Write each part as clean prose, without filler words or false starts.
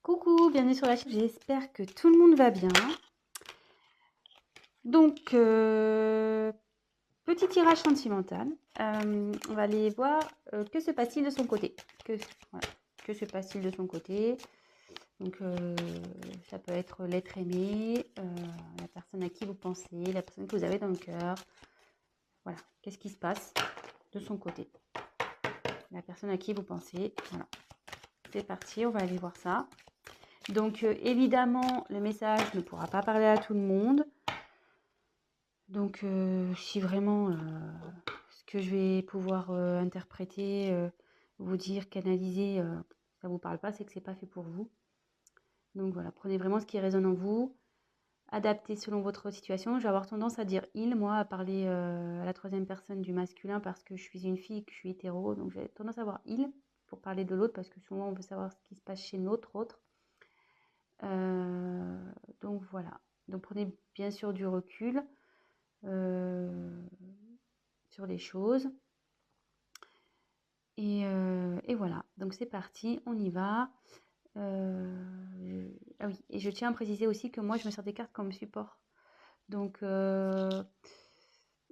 Coucou, bienvenue sur la chaîne, j'espère que tout le monde va bien. Donc, petit tirage sentimental. On va aller voir que se passe-t-il de son côté. Voilà, que se passe-t-il de son côté. Donc, ça peut être l'être aimé, la personne à qui vous pensez, la personne que vous avez dans le cœur. Voilà, qu'est-ce qui se passe de son côté. La personne à qui vous pensez. Voilà, c'est parti, on va aller voir ça. Donc, évidemment, le message ne pourra pas parler à tout le monde. Donc, si vraiment ce que je vais pouvoir interpréter, vous dire, canaliser, ça ne vous parle pas, c'est que ce n'est pas fait pour vous. Donc voilà, prenez vraiment ce qui résonne en vous, adaptez selon votre situation. Je vais avoir tendance à dire « il », moi, à parler à la troisième personne du masculin parce que je suis une fille, que je suis hétéro. Donc j'ai tendance à avoir « il » pour parler de l'autre parce que souvent on veut savoir ce qui se passe chez notre autre. Donc voilà, donc prenez bien sûr du recul sur les choses. Et voilà, donc c'est parti, on y va. Ah oui, et je tiens à préciser aussi que moi, je me sers des cartes comme support. Donc, je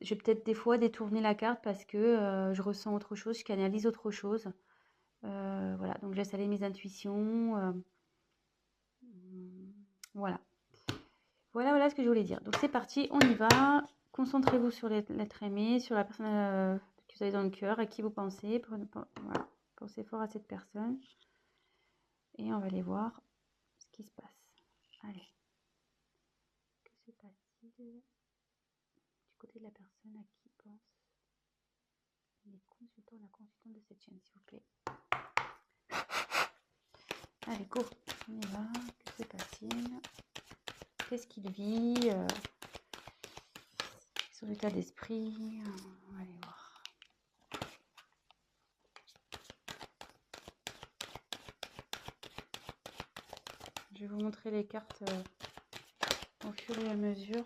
vais peut-être des fois détourner la carte parce que je ressens autre chose, je canalise autre chose. Voilà, donc je laisse aller mes intuitions. Voilà. Voilà ce que je voulais dire. Donc c'est parti, on y va. Concentrez-vous sur l'être aimé, sur la personne que vous avez dans le cœur, à qui vous pensez. Voilà. Pensez fort à cette personne. Et on va aller voir ce qui se passe. Allez. Que se passe-t-il du côté de la personne à qui pense les consultants, la consultante de cette chaîne, s'il vous plaît. Allez, go. On y va. Que se passe-t-il? Qu'est-ce qu'il vit? Son état d'esprit. On va aller voir. Je vais vous montrer les cartes au fur et à mesure.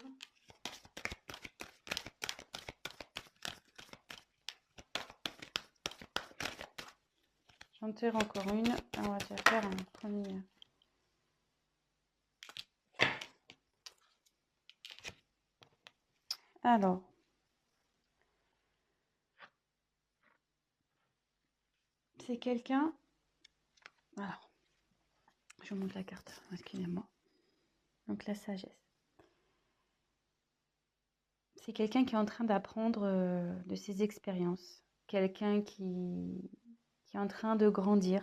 J'en tire encore une. On va déjà faire un premier. Alors. C'est quelqu'un. Alors. Je vous montre la carte. Excusez-moi. Donc la sagesse. C'est quelqu'un qui est en train d'apprendre de ses expériences. Quelqu'un qui est en train de grandir.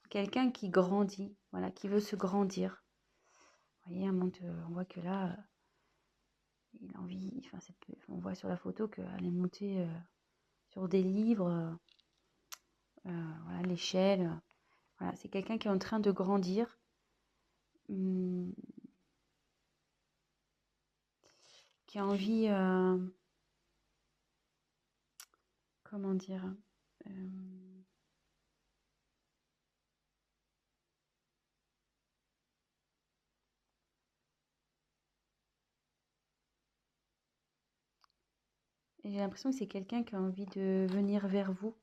Quelqu'un qui grandit, voilà, qui veut se grandir. Vous voyez, on voit que là, il a envie, enfin, on voit sur la photo qu'elle est montée sur des livres, voilà, l'échelle. Voilà, c'est quelqu'un qui est en train de grandir. Qui a envie, comment dire, et j'ai l'impression que c'est quelqu'un qui a envie de venir vers vous.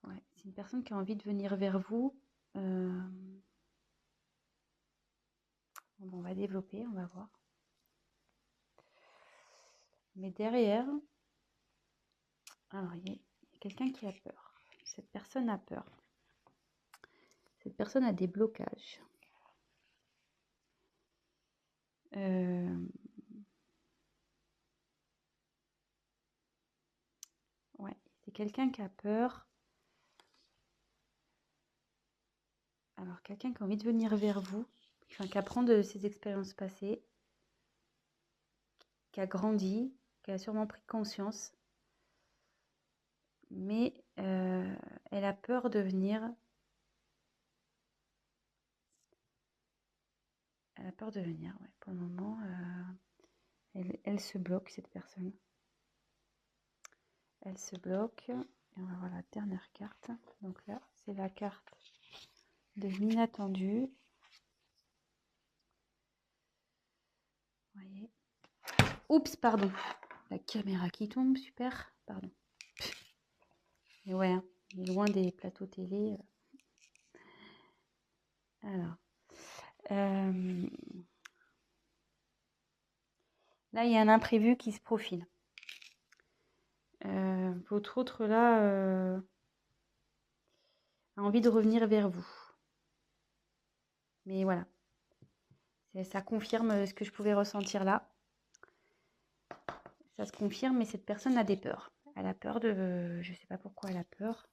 Ouais, c'est une personne qui a envie de venir vers vous. Bon, on va développer, on va voir. Mais derrière, alors il y a quelqu'un qui a peur. Cette personne a peur. Cette personne a des blocages. Ouais, c'est quelqu'un qui a peur. Alors, quelqu'un qui a envie de venir vers vous, enfin, qui apprend de ses expériences passées, qui a grandi, qui a sûrement pris conscience, mais elle a peur de venir. Elle a peur de venir, ouais. Pour le moment, elle se bloque, cette personne. Elle se bloque. Et on va voir la dernière carte. Donc là, c'est la carte de l'inattendu. Vous voyez. Oups, pardon. La caméra qui tombe, super. Pardon. Et ouais, hein. loin des plateaux télé. Alors, là, il y a un imprévu qui se profile. Votre autre, là, a envie de revenir vers vous. Mais voilà, ça confirme ce que je pouvais ressentir là. Ça se confirme, mais cette personne a des peurs. Elle a peur de... Je ne sais pas pourquoi elle a peur.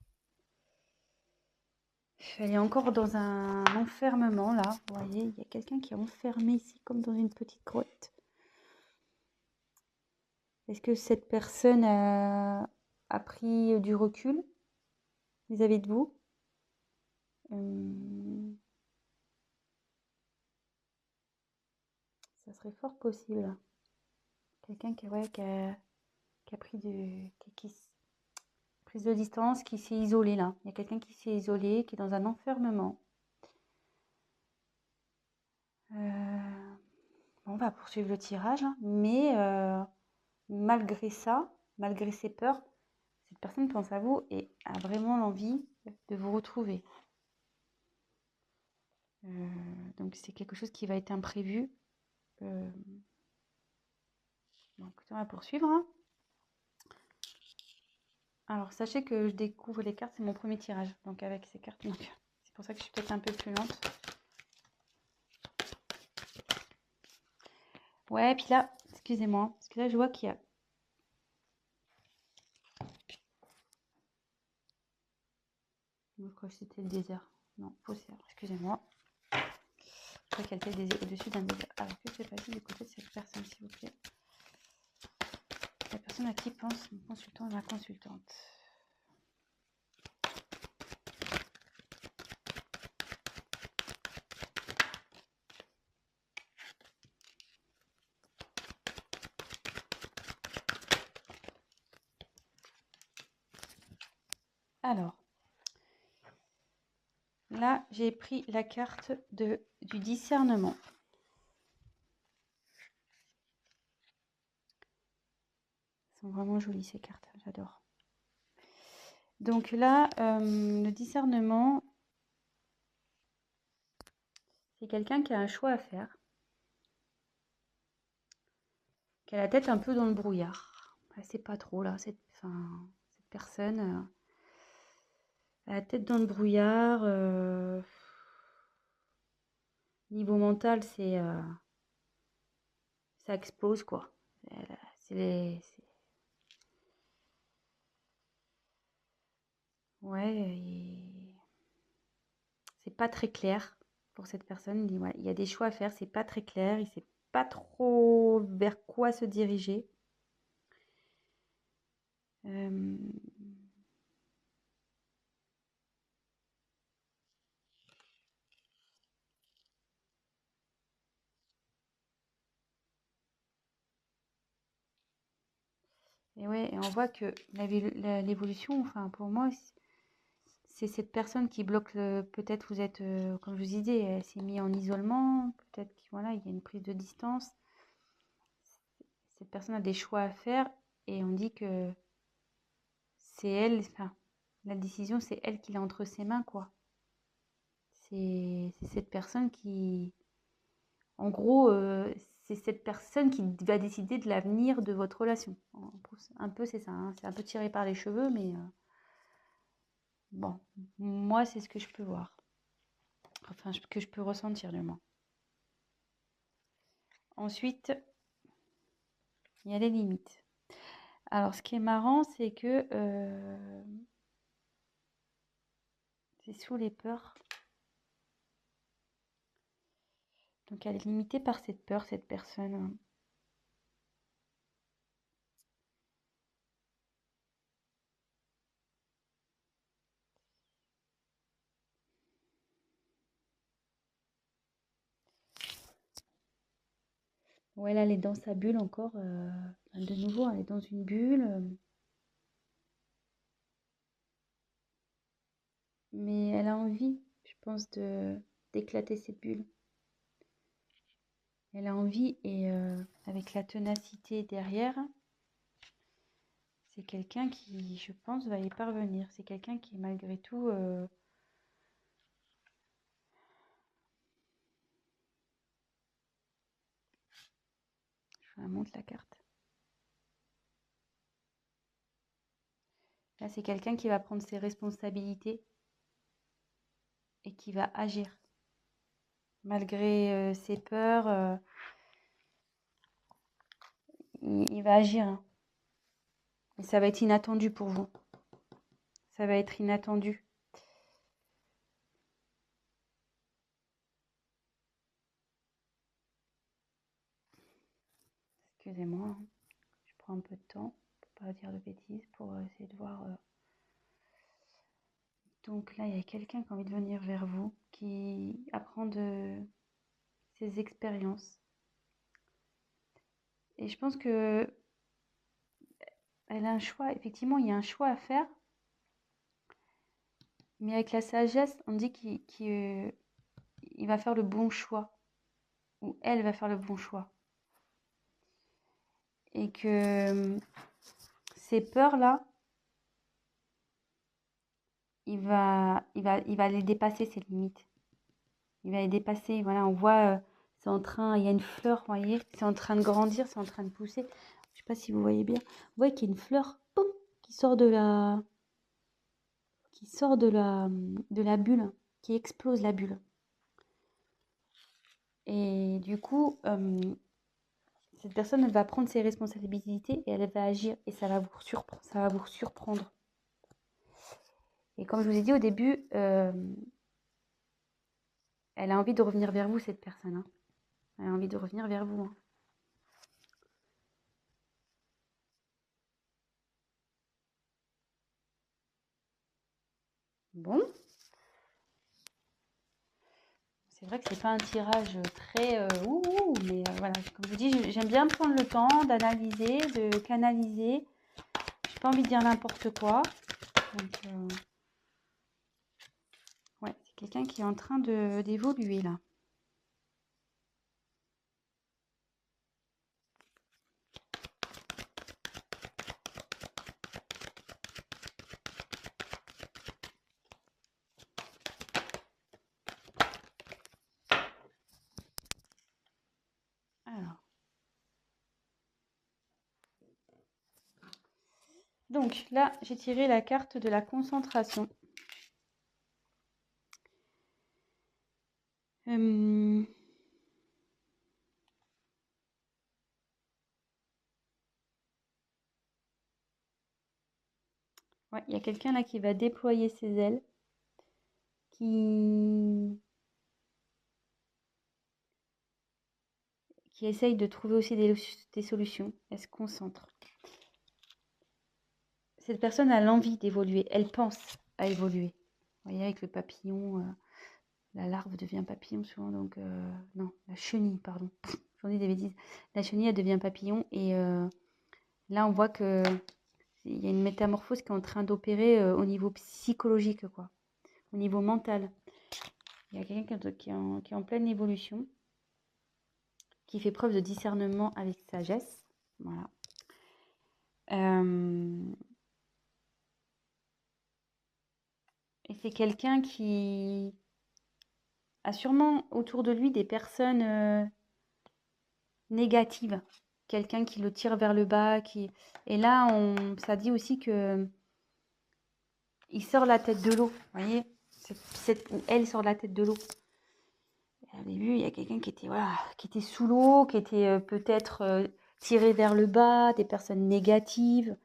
Elle est encore dans un enfermement, là. Vous voyez, il y a quelqu'un qui est enfermé ici, comme dans une petite grotte. Est-ce que cette personne a pris du recul vis-à-vis de vous? Ça serait fort possible. Quelqu'un qui a pris prise de distance, qui s'est isolé là. Il y a quelqu'un qui s'est isolé, qui est dans un enfermement. On va poursuivre le tirage, hein, mais malgré ça, malgré ses peurs, cette personne pense à vous et a vraiment l'envie de vous retrouver. Donc c'est quelque chose qui va être imprévu. Bon, écoutez, on va poursuivre. Hein. Alors sachez que je découvre les cartes, c'est mon premier tirage. Donc avec ces cartes, c'est pour ça que je suis peut-être un peu plus lente. Ouais, puis là, excusez-moi, parce que là je vois qu'il y a... Je crois que c'était le désert. Non, faussaire, excusez-moi. Je crois qu'elle était au-dessus d'un désert. Alors que c'est passé du côté de cette personne, s'il vous plaît? La personne à qui pense mon consultant et ma consultante. Alors, là, j'ai pris la carte du discernement. Elles sont vraiment jolies ces cartes, j'adore. Donc là, le discernement, c'est quelqu'un qui a un choix à faire, qui a la tête un peu dans le brouillard. Elle ne sait pas trop là, cette personne a la tête dans le brouillard. Niveau mental, ça explose quoi. Ouais, c'est pas très clair pour cette personne. Il dit, ouais, il y a des choix à faire, c'est pas très clair, il sait pas trop vers quoi se diriger. Et ouais, et on voit que l'évolution, enfin pour moi, c'est cette personne qui bloque peut-être vous êtes, comme je vous disais, elle s'est mise en isolement, peut-être qu'il voilà, il y a une prise de distance. Cette personne a des choix à faire et on dit que c'est elle, enfin, la décision, c'est elle qui l'a entre ses mains, quoi. C'est cette personne qui, en gros, c'est cette personne qui va décider de l'avenir de votre relation. Un peu, c'est ça, hein. C'est un peu tiré par les cheveux, mais bon, moi, c'est ce que je peux voir. Enfin, que je peux ressentir, du moins. Ensuite, il y a les limites. Alors, ce qui est marrant, c'est que c'est sous les peurs. Donc, elle est limitée par cette peur, cette personne. Ouais, là, elle est dans sa bulle encore. De nouveau, elle est dans une bulle. Mais elle a envie, je pense, d'éclater cette bulle. Elle a envie et avec la ténacité derrière, c'est quelqu'un qui, je pense, va y parvenir. C'est quelqu'un qui, malgré tout, je vous montre la carte. Là, c'est quelqu'un qui va prendre ses responsabilités et qui va agir. Malgré ses peurs, il va agir. Hein. Et ça va être inattendu pour vous. Ça va être inattendu. Excusez-moi, hein. Je prends un peu de temps pour pas dire de bêtises, pour essayer de voir. Donc là, il y a quelqu'un qui a envie de venir vers vous, qui apprend de ses expériences. Et je pense que elle a un choix. Effectivement, il y a un choix à faire. Mais avec la sagesse, on dit qu'il va faire le bon choix. Ou elle va faire le bon choix. Et que ces peurs-là, il va les dépasser, ces limites. Il va les dépasser. Voilà, on voit, c'est en train, il y a une fleur, vous voyez, c'est en train de grandir, c'est en train de pousser. Je sais pas si vous voyez bien. Vous voyez qu'il y a une fleur, boum, qui sort de la bulle, qui explose la bulle. Et du coup, cette personne elle va prendre ses responsabilités et elle va agir et ça va vous surprendre. Et comme je vous ai dit au début, elle a envie de revenir vers vous, cette personne. Hein. Elle a envie de revenir vers vous. Hein. Bon. C'est vrai que c'est pas un tirage très mais voilà, comme je vous dis, j'aime bien prendre le temps d'analyser, de canaliser. J'ai pas envie de dire n'importe quoi. Donc, ouais, c'est quelqu'un qui est en train d'évoluer là. Alors. Donc là, j'ai tiré la carte de la concentration. Ouais, il y a quelqu'un là qui va déployer ses ailes, qui essaye de trouver aussi des solutions. Elle se concentre. Cette personne a l'envie d'évoluer. Elle pense à évoluer. Vous voyez, avec le papillon, la larve devient papillon souvent. Donc, non, la chenille, pardon. J'en dis des bêtises. La chenille, elle devient papillon. Et là, on voit que il y a une métamorphose qui est en train d'opérer au niveau psychologique, quoi. Au niveau mental. Il y a quelqu'un qui est en pleine évolution, qui fait preuve de discernement avec sagesse. Voilà. Et c'est quelqu'un qui a sûrement autour de lui des personnes négatives. Quelqu'un qui le tire vers le bas. Et là, ça dit aussi que il sort la tête de l'eau. Vous voyez, elle sort la tête de l'eau. Au début, il y a quelqu'un qui était sous l'eau, qui était peut-être tiré vers le bas, des personnes négatives.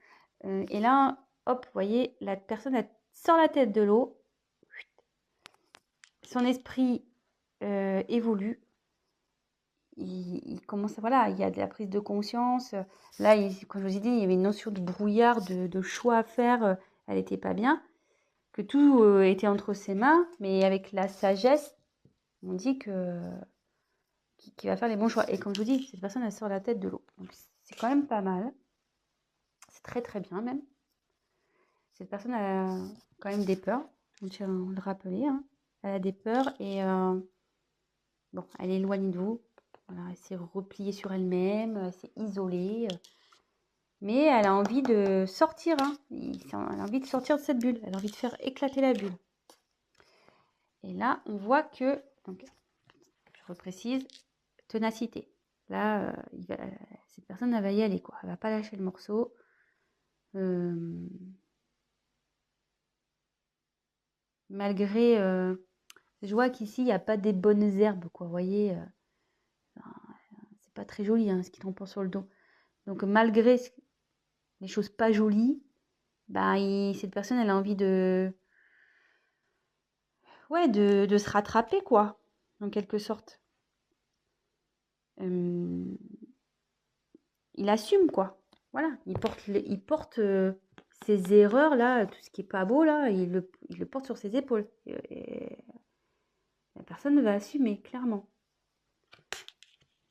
Et là, hop, vous voyez, la personne elle sort la tête de l'eau. Son esprit évolue. Il commence à, voilà, il y a de la prise de conscience. Là, comme je vous ai dit, il y avait une notion de brouillard, de choix à faire. Elle n'était pas bien. Que tout était entre ses mains, mais avec la sagesse, on dit qu'il va faire les bons choix. Et comme je vous dis, cette personne, elle sort la tête de l'eau. Donc, c'est quand même pas mal. C'est très, très bien même. Cette personne a quand même des peurs. On tient à le rappeler. Hein. Elle a des peurs et bon, elle est éloignée de vous. Voilà, elle s'est repliée sur elle-même. Elle s'est isolée. Mais elle a envie de sortir, hein. Elle a envie de sortir de cette bulle. Elle a envie de faire éclater la bulle. Et là, on voit que, donc, je reprécise, ténacité. Là, cette personne, elle va y aller, quoi. Elle va pas lâcher le morceau. Malgré, je vois qu'ici, il n'y a pas des bonnes herbes, quoi. Vous voyez, c'est pas très joli, hein, ce qui tombe sur le dos. Donc, malgré les choses pas jolies, bah, cette personne, elle a envie ouais, de se rattraper, quoi, en quelque sorte. Il assume, quoi. Voilà, il porte ses erreurs, là, tout ce qui est pas beau, là, il le porte sur ses épaules. Et la personne va assumer, clairement.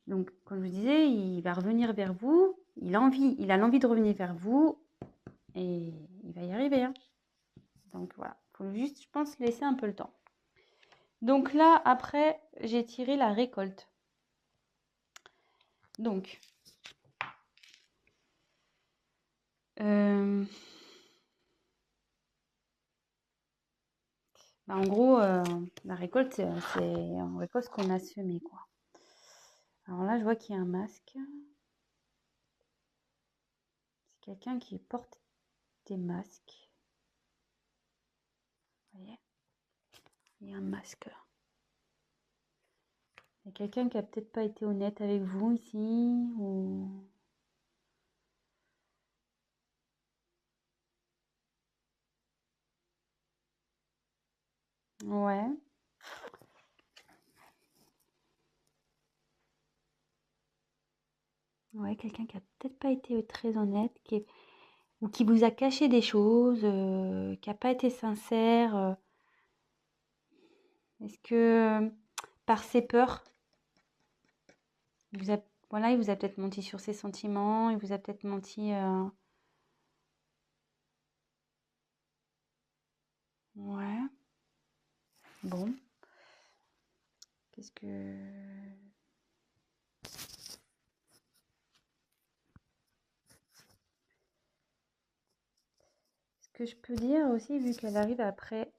Donc, comme je vous disais, il va revenir vers vous. Il a l'envie de revenir vers vous. Et il va y arriver, hein. Donc, voilà. Il faut juste, je pense, laisser un peu le temps. Donc là, après, j'ai tiré la récolte. Donc, en gros, la récolte, c'est on récolte ce qu'on a semé, quoi. Alors là, je vois qu'il y a un masque. C'est quelqu'un qui porte des masques. Vous voyez? Il y a un masque. Il y a quelqu'un qui a peut-être pas été honnête avec vous ici, ou... Ouais. Ouais, quelqu'un qui a peut-être pas été très honnête, ou qui vous a caché des choses, qui a pas été sincère. Est-ce que par ses peurs, voilà, il vous a peut-être menti sur ses sentiments, il vous a peut-être menti. Ouais. Bon. Qu'est-ce que... Ce que je peux dire aussi, vu qu'elle arrive après...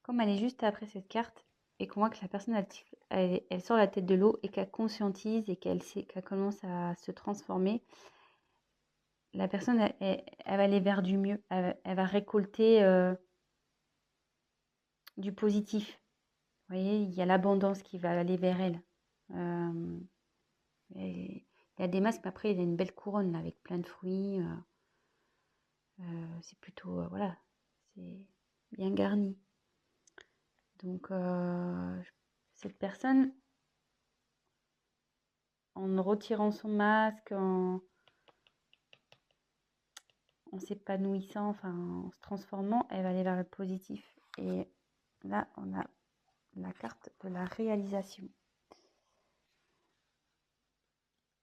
Comme elle est juste après cette carte, et qu'on voit que la personne, elle sort la tête de l'eau et qu'elle conscientise et qu'elle commence à se transformer, la personne, elle va aller vers du mieux. Elle va récolter du positif. Vous voyez, il y a l'abondance qui va aller vers elle. Il y a des masques, mais après, il y a une belle couronne là, avec plein de fruits. C'est plutôt, voilà, c'est bien garni. Donc, cette personne, en retirant son masque, en s'épanouissant, enfin, en se transformant, elle va aller vers le positif. Et là, on a la carte de la réalisation.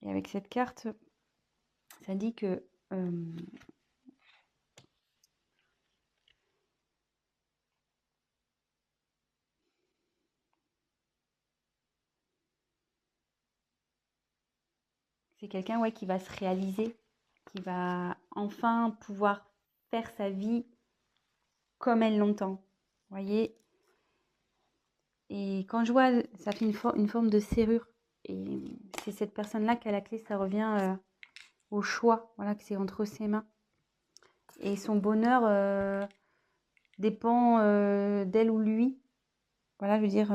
Et avec cette carte, ça dit que c'est quelqu'un, ouais, qui va se réaliser, qui va enfin pouvoir faire sa vie comme elle l'entend. Vous voyez? Et quand je vois, ça fait une forme de serrure. Et c'est cette personne-là qui a la clé, ça revient au choix, voilà, que c'est entre ses mains. Et son bonheur dépend d'elle ou lui. Voilà, je veux dire,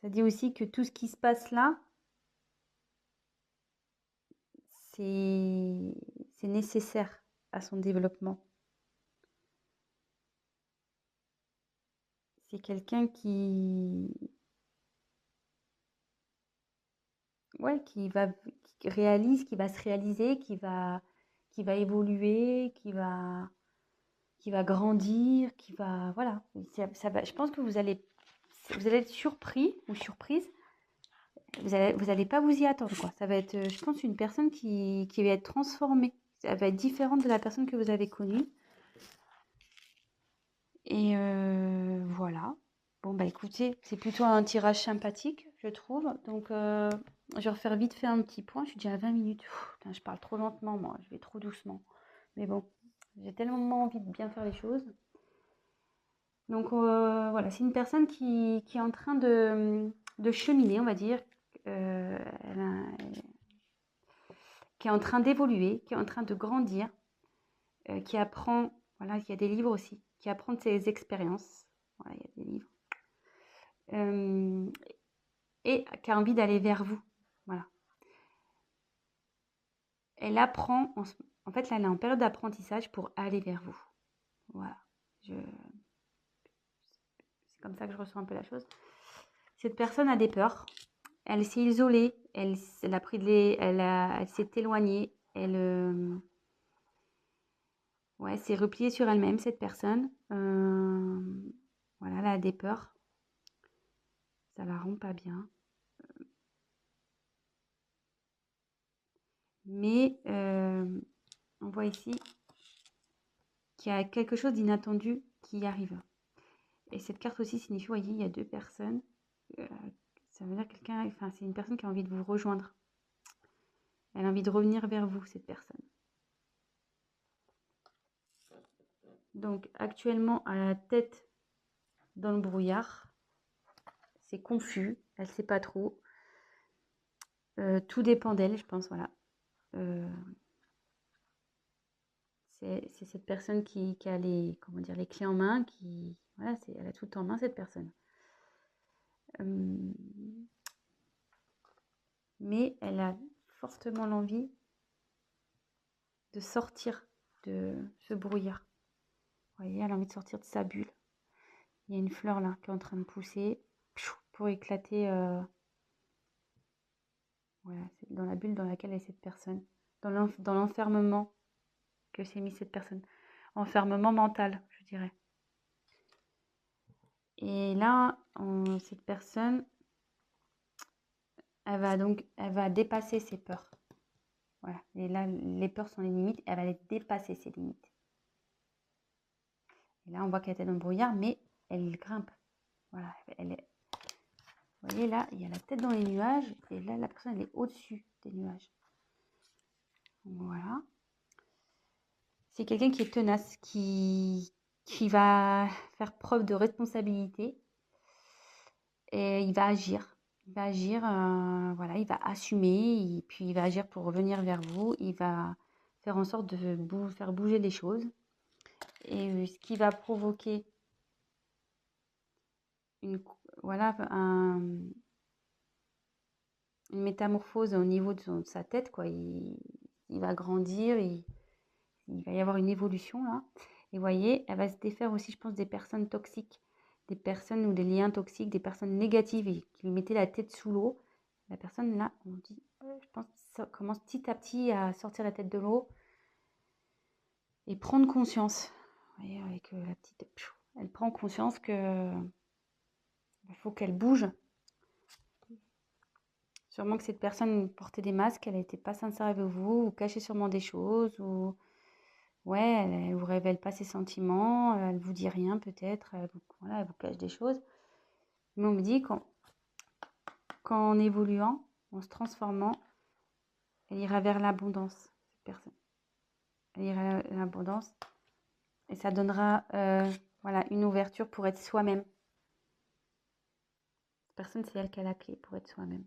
ça dit aussi que tout ce qui se passe là, c'est nécessaire à son développement. C'est quelqu'un ouais, qui réalise, qui va se réaliser, qui va évoluer, qui va grandir, qui va, voilà. Ça va, je pense que vous allez être surpris ou surprise. Vous allez pas vous y attendre, quoi. Ça va être, je pense, une personne qui va être transformée. Elle va être différente de la personne que vous avez connue. Et voilà. Bon, bah écoutez, c'est plutôt un tirage sympathique, je trouve. Donc, je vais refaire vite fait un petit point. Je suis déjà à 20 minutes. Putain, je parle trop lentement, moi. Je vais trop doucement. Mais bon, j'ai tellement envie de bien faire les choses. Donc, voilà, c'est une personne qui est en train de cheminer, on va dire. Elle qui est en train d'évoluer, qui est en train de grandir, qui apprend, voilà, il y a des livres aussi, qui apprend de ses expériences. Voilà, il y a des livres. Et qui a envie d'aller vers vous. Voilà. Elle apprend, en fait, là, elle est en période d'apprentissage pour aller vers vous. Voilà. C'est comme ça que je ressens un peu la chose. Cette personne a des peurs. Elle s'est isolée. Elle a pris elle s'est éloignée. Elle ouais, s'est repliée sur elle-même, cette personne. Voilà, elle a des peurs. Ça la rend pas bien. Mais on voit ici qu'il y a quelque chose d'inattendu qui arrive. Et cette carte aussi signifie, vous voyez, il y a deux personnes. Ça veut dire quelqu'un, enfin, c'est une personne qui a envie de vous rejoindre. Elle a envie de revenir vers vous, cette personne. Donc, actuellement, à la tête dans le brouillard, c'est confus, elle ne sait pas trop. Tout dépend d'elle, je pense, voilà. C'est cette personne qui a les, comment dire, les clés en main, voilà, elle a tout en main, cette personne. Mais elle a fortement l'envie de sortir de ce brouillard. Vous voyez, elle a envie de sortir de sa bulle. Il y a une fleur là qui est en train de pousser pour éclater. Voilà, c'est dans la bulle dans laquelle est cette personne. Dans l'enfermement que s'est mis cette personne. Enfermement mental, je dirais. Et là, cette personne, elle va dépasser ses peurs. Voilà. Et là, les peurs sont les limites. Elle va les dépasser, ces limites. Et là, on voit qu'elle était dans le brouillard, mais elle grimpe. Voilà. Vous voyez, là, il y a la tête dans les nuages. Et là, la personne, elle est au-dessus des nuages. Voilà. C'est quelqu'un qui est tenace, qui va faire preuve de responsabilité. Et il va agir. Il va agir, voilà, il va assumer. Et puis, il va agir pour revenir vers vous. Il va faire en sorte de faire bouger les choses. Et ce qui va provoquer voilà, une métamorphose au niveau de sa tête, quoi. Il va grandir, il va y avoir une évolution là. Et vous voyez, elle va se défaire aussi, je pense, des personnes toxiques, des personnes ou des liens toxiques, des personnes négatives et qui lui mettaient la tête sous l'eau. La personne là, on dit, je pense, ça commence petit à petit à sortir la tête de l'eau et prendre conscience. Vous voyez, avec la petite, elle prend conscience que il faut qu'elle bouge. Sûrement que cette personne portait des masques, elle n'était pas sincère avec vous, ou cachait sûrement des choses, ou ouais, elle ne vous révèle pas ses sentiments, elle ne vous dit rien peut-être, voilà, elle vous cache des choses. Mais on me dit qu'en évoluant, en se transformant, elle ira vers l'abondance, cette personne. Elle ira vers l'abondance et ça donnera voilà, une ouverture pour être soi-même. Cette personne, c'est elle qui a la clé pour être soi-même.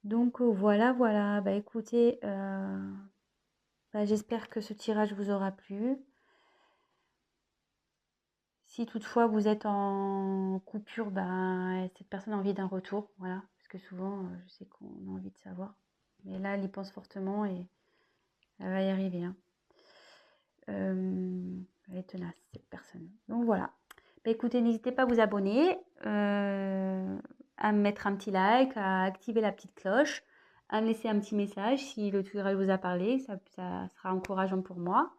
Donc voilà, voilà. Bah écoutez, bah, j'espère que ce tirage vous aura plu. Si toutefois vous êtes en coupure, bah, cette personne a envie d'un retour, voilà. Parce que souvent, je sais qu'on a envie de savoir. Mais là, elle y pense fortement et elle va y arriver, hein. Elle est tenace, cette personne. Donc voilà. Bah, écoutez, n'hésitez pas à vous abonner, à me mettre un petit like, à activer la petite cloche, à me laisser un petit message si le tutoriel vous a parlé, ça sera encourageant pour moi.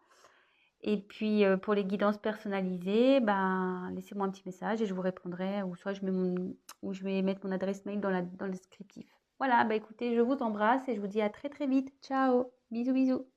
Et puis pour les guidances personnalisées, ben, laissez-moi un petit message et je vous répondrai, ou soit je vais mettre mon adresse mail dans le descriptif. Voilà, bah écoutez, je vous embrasse et je vous dis à très très vite. Ciao, bisous bisous.